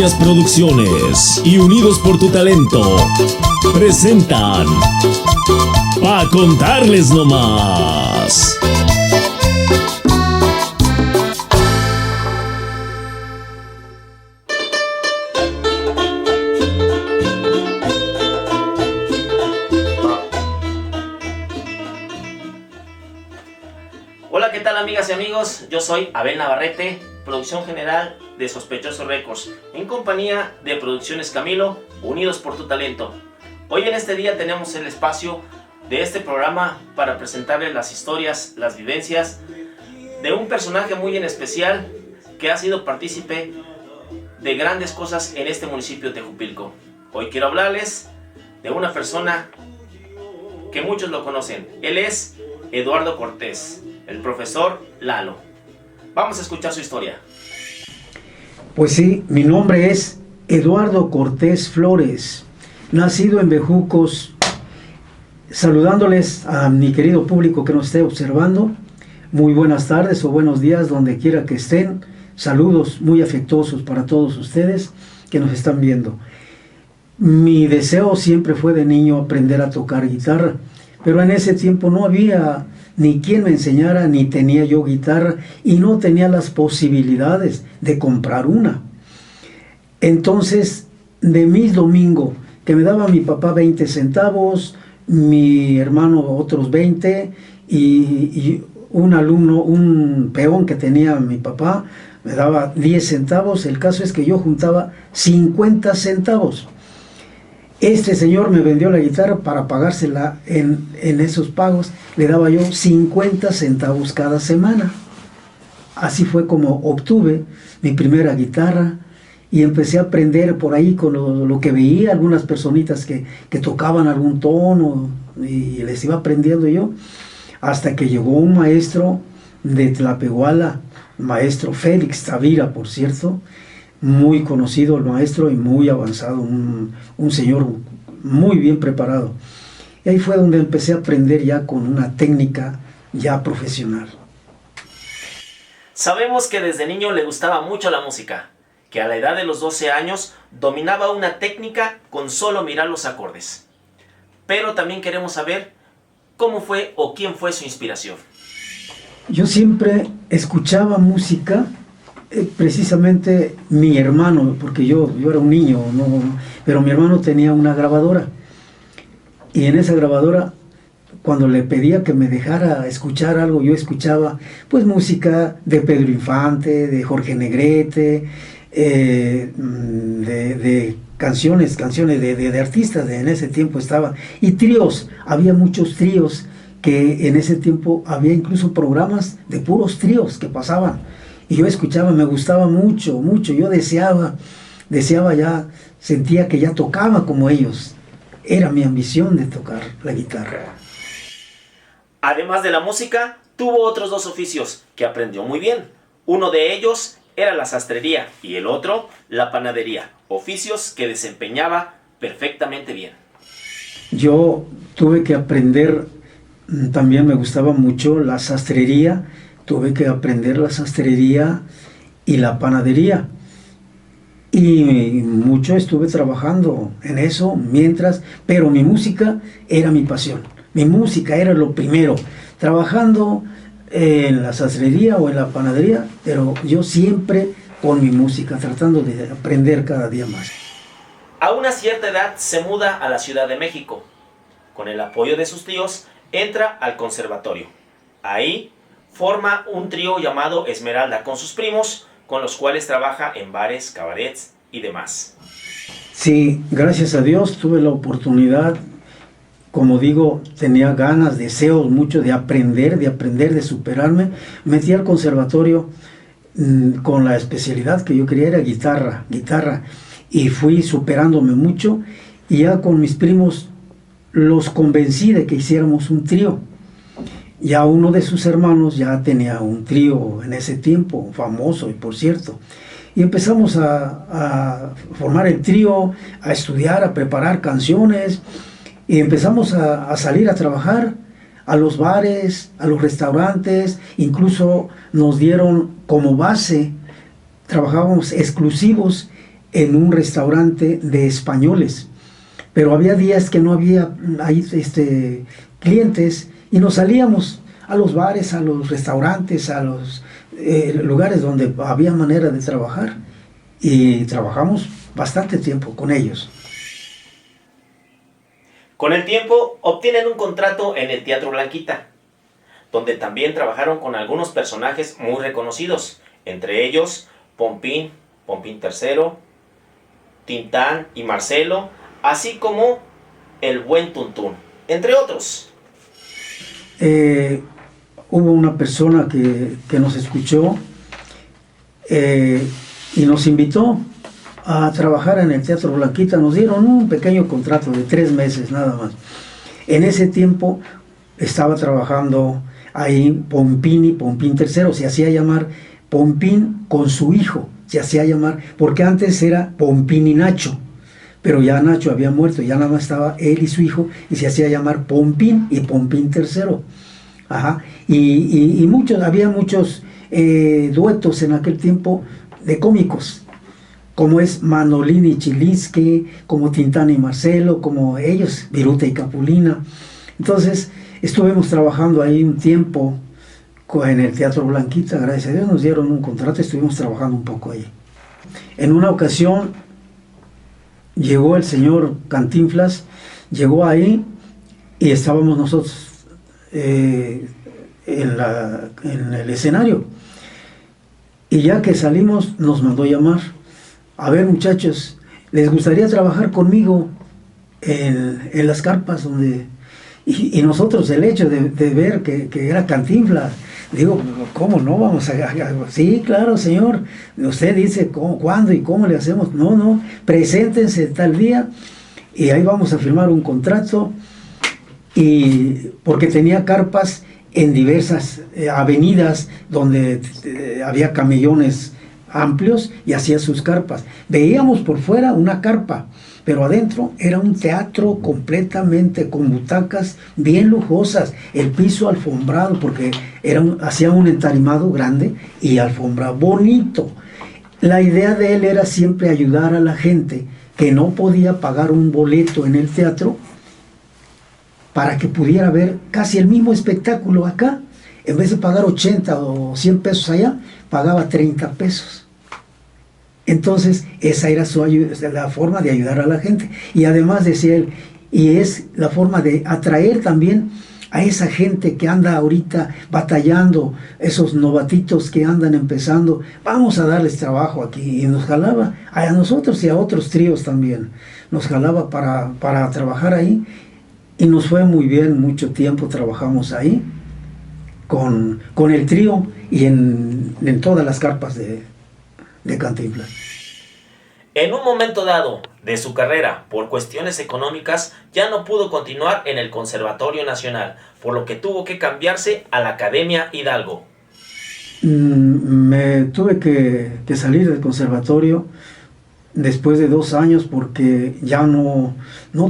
Mayas Producciones y Unidos por tu Talento presentan Pa' Contarles Nomás. Hola, ¿qué tal amigas y amigos? Yo soy Abel Navarrete, producción general de Sospechoso Records, en compañía de Producciones Camilo, Unidos por tu Talento. Hoy en este día tenemos el espacio de este programa para presentarles las historias, las vivencias de un personaje muy en especial que ha sido partícipe de grandes cosas en este municipio de Tejupilco. Hoy quiero hablarles de una persona que muchos lo conocen. Él es Eduardo Cortés, el profesor Lalo. Vamos a escuchar su historia. Pues sí, mi nombre es Eduardo Cortés Flores, nacido en Bejucos. Saludándoles a mi querido público que nos esté observando. Muy buenas tardes o buenos días donde quiera que estén. Saludos muy afectuosos para todos ustedes que nos están viendo. Mi deseo siempre fue de niño aprender a tocar guitarra, pero en ese tiempo no había ni quien me enseñara, ni tenía yo guitarra y no tenía las posibilidades de comprar una. Entonces, de mis domingos, que me daba mi papá 20 centavos, mi hermano otros 20 y un alumno, un peón que tenía mi papá, me daba 10 centavos. El caso es que yo juntaba 50 centavos. Este señor me vendió la guitarra para pagársela en esos pagos. Le daba yo 50 centavos cada semana. Así fue como obtuve mi primera guitarra y empecé a aprender por ahí con lo que veía, algunas personitas que tocaban algún tono y les iba aprendiendo yo, hasta que llegó un maestro de Tlapehuala, maestro Félix Tavira, por cierto, muy conocido el maestro y muy avanzado, un señor muy bien preparado. Y ahí fue donde empecé a aprender ya con una técnica ya profesional. Sabemos que desde niño le gustaba mucho la música, que a la edad de los 12 años dominaba una técnica con solo mirar los acordes. Pero también queremos saber cómo fue o quién fue su inspiración. Yo siempre escuchaba música. Precisamente mi hermano, porque yo era un niño, pero mi hermano tenía una grabadora y en esa grabadora, cuando le pedía que me dejara escuchar algo, yo escuchaba pues música de Pedro Infante, de Jorge Negrete, de canciones de artistas en ese tiempo estaba, y tríos, había muchos tríos que en ese tiempo había incluso programas de puros tríos que pasaban. Y yo escuchaba, me gustaba mucho, yo deseaba ya, sentía que ya tocaba como ellos. Era mi ambición de tocar la guitarra. Además de la música, tuvo otros dos oficios que aprendió muy bien. Uno de ellos era la sastrería y el otro la panadería, oficios que desempeñaba perfectamente bien. Yo tuve que aprender, también me gustaba mucho la sastrería. Tuve que aprender la sastrería y la panadería. Y mucho estuve trabajando en eso pero mi música era mi pasión. Mi música era lo primero. Trabajando en la sastrería o en la panadería, pero yo siempre con mi música, tratando de aprender cada día más. A una cierta edad se muda a la Ciudad de México. Con el apoyo de sus tíos, entra al conservatorio. Ahí forma un trío llamado Esmeralda con sus primos, con los cuales trabaja en bares, cabarets y demás. Sí, gracias a Dios tuve la oportunidad, como digo, tenía ganas, deseos mucho de aprender, de superarme. Metí al conservatorio con la especialidad que yo quería, era guitarra, y fui superándome mucho, y ya con mis primos los convencí de que hiciéramos un trío. Ya uno de sus hermanos ya tenía un trío en ese tiempo, famoso, y por cierto. Y empezamos a formar el trío, a estudiar, a preparar canciones, y empezamos a salir a trabajar a los bares, a los restaurantes. Incluso nos dieron como base, trabajábamos exclusivos en un restaurante de españoles, pero había días que no había ahí, clientes, y nos salíamos a los bares, a los restaurantes, a los lugares donde había manera de trabajar, y trabajamos bastante tiempo con ellos. Con el tiempo obtienen un contrato en el Teatro Blanquita, donde también trabajaron con algunos personajes muy reconocidos, entre ellos Pompín, Pompín III, Tintán y Marcelo, así como el Buen Tuntún, entre otros. Hubo una persona que nos escuchó y nos invitó a trabajar en el Teatro Blanquita. Nos dieron un pequeño contrato de 3 meses nada más. En ese tiempo estaba trabajando ahí Pompín y Pompín III, se hacía llamar Pompín con su hijo, se hacía llamar, porque antes era Pompín y Nacho, pero ya Nacho había muerto, ya nada más estaba él y su hijo, y se hacía llamar Pompín y Pompín III. Ajá. Y había muchos duetos en aquel tiempo de cómicos, como es Manolín y Chilisque, como Tintán y Marcelo, como ellos, Viruta y Capulina. Entonces estuvimos trabajando ahí un tiempo en el Teatro Blanquita, gracias a Dios nos dieron un contrato, estuvimos trabajando un poco ahí. En una ocasión llegó el señor Cantinflas, llegó ahí y estábamos nosotros en el escenario, y ya que salimos nos mandó llamar: a ver, muchachos, ¿les gustaría trabajar conmigo en las carpas donde...? Y nosotros, el hecho de ver que era Cantinflas, digo, ¿cómo no vamos a...? Sí, claro, señor, usted dice cuándo y cómo le hacemos. No, preséntense tal día y ahí vamos a firmar un contrato. Y porque tenía carpas en diversas avenidas donde había camellones amplios, y hacía sus carpas. Veíamos por fuera una carpa, pero adentro era un teatro completamente con butacas bien lujosas, el piso alfombrado, porque hacía un entarimado grande y alfombra bonito. La idea de él era siempre ayudar a la gente que no podía pagar un boleto en el teatro, para que pudiera ver casi el mismo espectáculo acá. En vez de pagar 80 o 100 pesos allá, pagaba 30 pesos. Entonces, esa era la forma de ayudar a la gente. Y además, decía él, y es la forma de atraer también a esa gente que anda ahorita batallando, esos novatitos que andan empezando, vamos a darles trabajo aquí. Y nos jalaba a nosotros y a otros tríos también. Nos jalaba para trabajar ahí. Y nos fue muy bien, mucho tiempo trabajamos ahí con el trío y en todas las carpas de Cantinflas. En un momento dado de su carrera, por cuestiones económicas, ya no pudo continuar en el Conservatorio Nacional, por lo que tuvo que cambiarse a la Academia Hidalgo. Me tuve que salir del conservatorio después de 2 años, porque ya no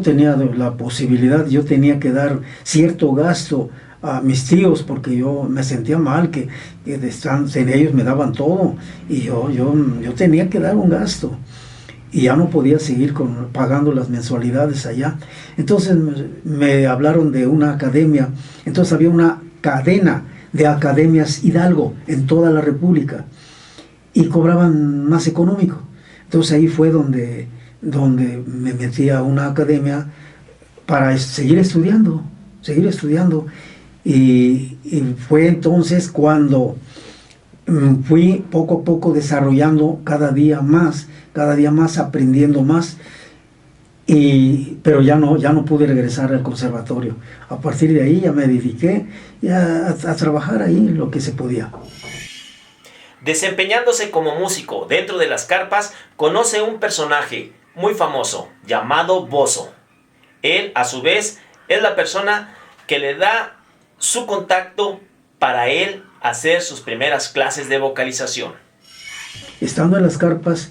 tenía la posibilidad. Yo tenía que dar cierto gasto a mis tíos, porque yo me sentía mal, que ellos me daban todo, y yo tenía que dar un gasto, y ya no podía seguir pagando las mensualidades allá. Entonces me hablaron de una academia. Entonces había una cadena de academias Hidalgo en toda la República, y cobraban más económico. Entonces ahí fue donde me metí a una academia para seguir estudiando. Y fue entonces cuando fui poco a poco desarrollando cada día más aprendiendo más, pero ya no pude regresar al conservatorio. A partir de ahí ya me dediqué a trabajar ahí lo que se podía. Desempeñándose como músico dentro de las carpas, conoce un personaje muy famoso llamado Bozo. Él, a su vez, es la persona que le da su contacto para él hacer sus primeras clases de vocalización. Estando en las carpas,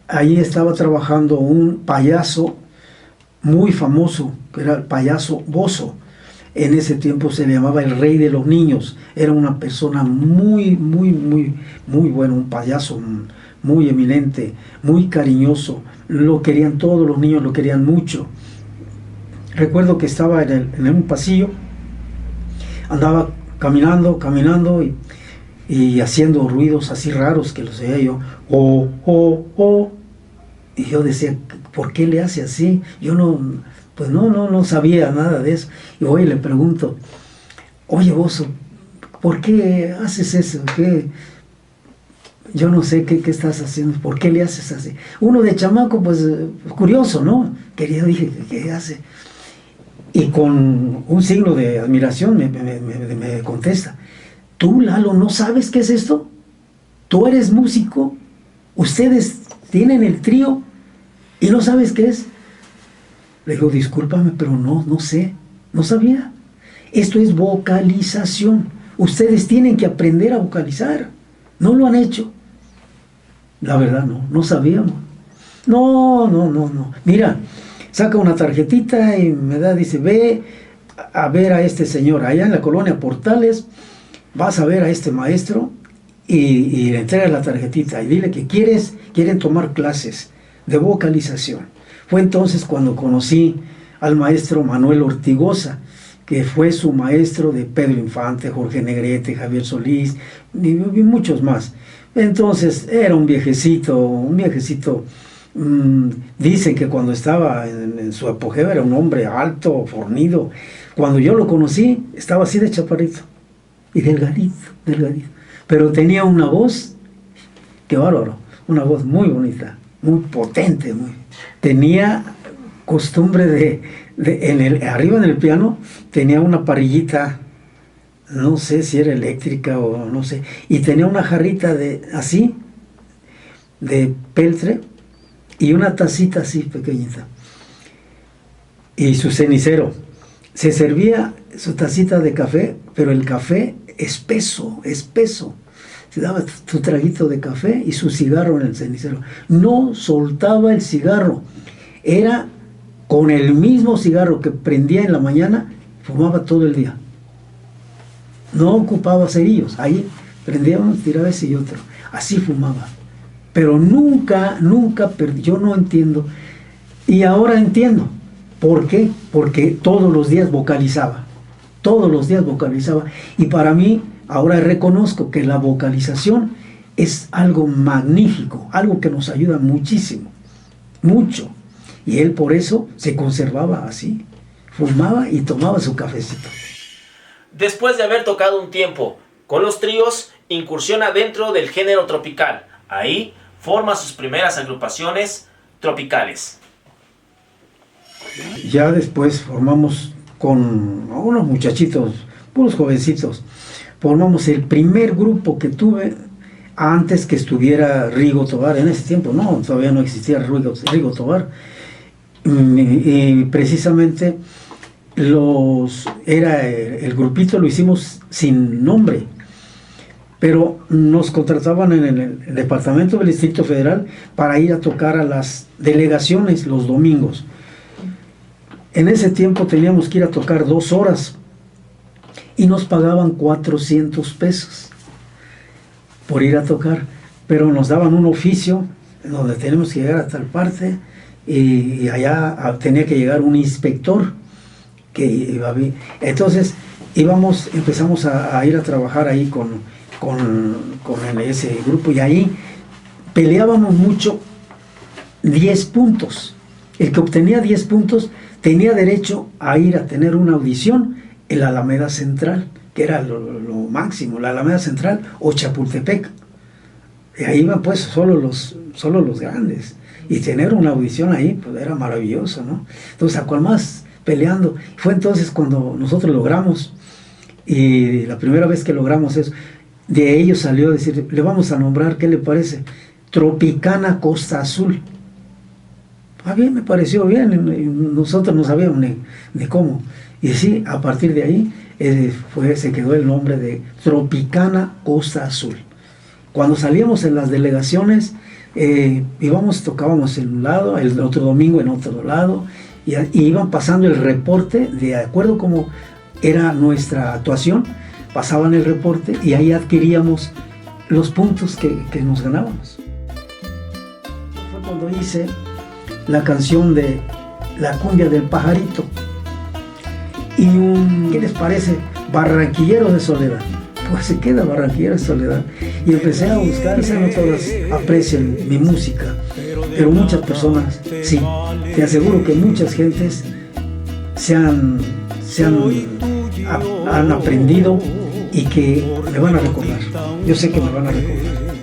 ahí estaba trabajando un payaso muy famoso, que era el payaso Bozo. En ese tiempo se le llamaba el rey de los niños. Era una persona muy bueno, un payaso muy eminente, muy cariñoso. Lo querían todos, los niños lo querían mucho. Recuerdo que estaba en un pasillo, andaba caminando y haciendo ruidos así raros que los oía yo. Oh, oh, oh. Y yo decía, ¿por qué le hace así? Yo no sabía nada de eso. Y voy y le pregunto, oye vos, ¿por qué haces eso? Yo no sé qué estás haciendo, ¿por qué le haces así? Uno de chamaco, pues curioso, ¿no? Dije, ¿qué hace? Y con un signo de admiración me contesta, ¿tú, Lalo, no sabes qué es esto? ¿Tú eres músico? ¿Ustedes tienen el trío y no sabes qué es? Le digo, discúlpame, pero no sé, no sabía. Esto es vocalización. Ustedes tienen que aprender a vocalizar. ¿No lo han hecho? La verdad, no sabíamos. No. Mira, saca una tarjetita y me da, dice, ve a ver a este señor allá en la colonia Portales, vas a ver a este maestro y le entrega la tarjetita y dile que quieren tomar clases de vocalización. Fue entonces cuando conocí al maestro Manuel Ortigosa, que fue su maestro de Pedro Infante, Jorge Negrete, Javier Solís y muchos más. Entonces era un viejecito, dicen que cuando estaba en su apogeo era un hombre alto, fornido. Cuando yo lo conocí estaba así de chaparrito y delgadito, pero tenía una voz, qué bárbaro, una voz muy bonita, muy potente, tenía costumbre arriba en el piano tenía una parrillita, no sé si era eléctrica o no sé, y tenía una jarrita de peltre y una tacita así pequeñita y su cenicero. Se servía su tacita de café, pero el café espeso. Se daba su traguito de café y su cigarro en el cenicero. No soltaba el cigarro. Era con el mismo cigarro que prendía en la mañana, fumaba todo el día. No ocupaba cerillos. Ahí prendía uno, tiraba ese y otro. Así fumaba. Pero nunca yo no entiendo. Y ahora entiendo. ¿Por qué? Porque todos los días vocalizaba. Y para mí, ahora reconozco que la vocalización es algo magnífico, algo que nos ayuda muchísimo, mucho. Y él por eso se conservaba así, fumaba y tomaba su cafecito. Después de haber tocado un tiempo con los tríos, incursiona dentro del género tropical. Ahí forma sus primeras agrupaciones tropicales. Ya después formamos con unos muchachitos, puros jovencitos, formamos el primer grupo que tuve antes que estuviera Rigo Tobar. En ese tiempo todavía no existía Rigo Tobar. Y precisamente el grupito lo hicimos sin nombre, pero nos contrataban en el departamento del Distrito Federal para ir a tocar a las delegaciones los domingos. En ese tiempo teníamos que ir a tocar 2 horas y nos pagaban 400 pesos por ir a tocar, pero nos daban un oficio donde tenemos que llegar a tal parte y allá tenía que llegar un inspector que iba a ver. Entonces empezamos a ir a trabajar ahí con ese grupo y ahí peleábamos mucho 10 puntos. El que obtenía 10 puntos tenía derecho a ir a tener una audición en la Alameda Central, que era lo máximo, la Alameda Central o Chapultepec. Y ahí iban pues solo los grandes. Y tener una audición ahí pues era maravilloso, ¿no? Entonces, a cual más peleando. Fue entonces cuando nosotros logramos, y la primera vez que logramos eso, de ellos salió a decir, le vamos a nombrar, ¿qué le parece? Tropicana Costa Azul. Bien, me pareció bien, nosotros no sabíamos ni cómo. Y sí, a partir de ahí se quedó el nombre de Tropicana Costa Azul. Cuando salíamos en las delegaciones, tocábamos en un lado, el otro domingo en otro lado, y iban pasando el reporte, de acuerdo como era nuestra actuación, pasaban el reporte y ahí adquiríamos los puntos que nos ganábamos. cuando hice la canción de La cumbia del pajarito y ¿qué les parece? Barranquilleros de soledad. Pues se queda Barranquilleros de soledad. Y empecé a buscar, quizá no todas aprecian mi música, pero muchas personas sí. Te aseguro que muchas gentes han aprendido y que me van a recordar. Yo sé que me van a recordar.